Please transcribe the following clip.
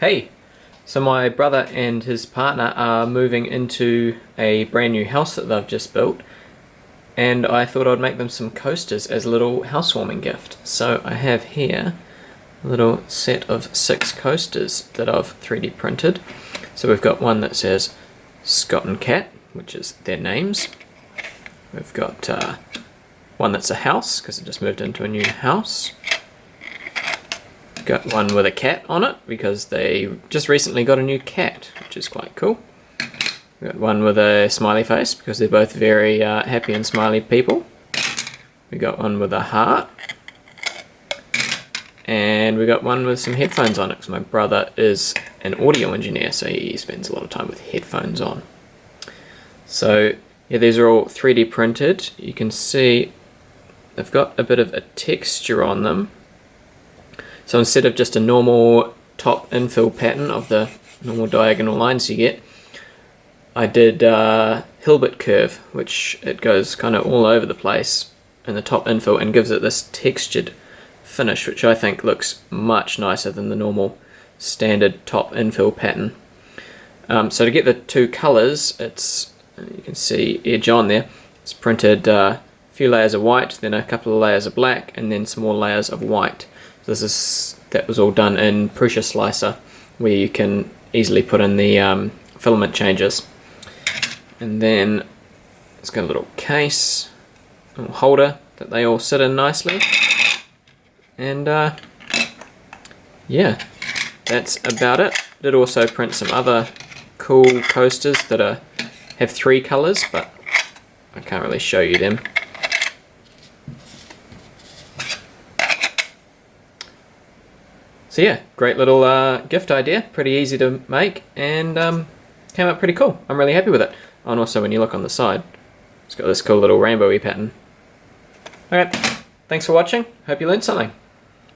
Hey, so my brother and his partner are moving into a brand new house that they've just built, and I thought I'd make them some coasters as a little housewarming gift. So I have here a little set of 6 coasters that I've 3D printed. So we've got one that says Scott and Cat, which is their names. We've got one that's a house, because it just moved into a new house. Got one with a cat on it because they just recently got a new cat, which is quite cool. We got one with a smiley face because they're both very happy and smiley people. We got one with a heart, and we got one with some headphones on it because my brother is an audio engineer, so he spends a lot of time with headphones on. So yeah, these are all 3D printed. You can see they've got a bit of a texture on them. So instead of just a normal top infill pattern of the normal diagonal lines you get, I did Hilbert curve, which it goes kind of all over the place in the top infill and gives it this textured finish, which I think looks much nicer than the normal standard top infill pattern. So to get the 2 colors, it's, you can see edge on there, it's printed a few layers of white, then a couple of layers of black, and then some more layers of white. That was all done in Prusa Slicer, where you can easily put in the filament changes. And then it's got a little case, a little holder that they all sit in nicely. And yeah, that's about it. Did also print some other cool coasters that have 3 colors, but I can't really show you them. So yeah, great little gift idea, pretty easy to make, and came out pretty cool. I'm really happy with it. Oh, and also when you look on the side, it's got this cool little rainbowy pattern. Okay, thanks for watching. Hope you learned something.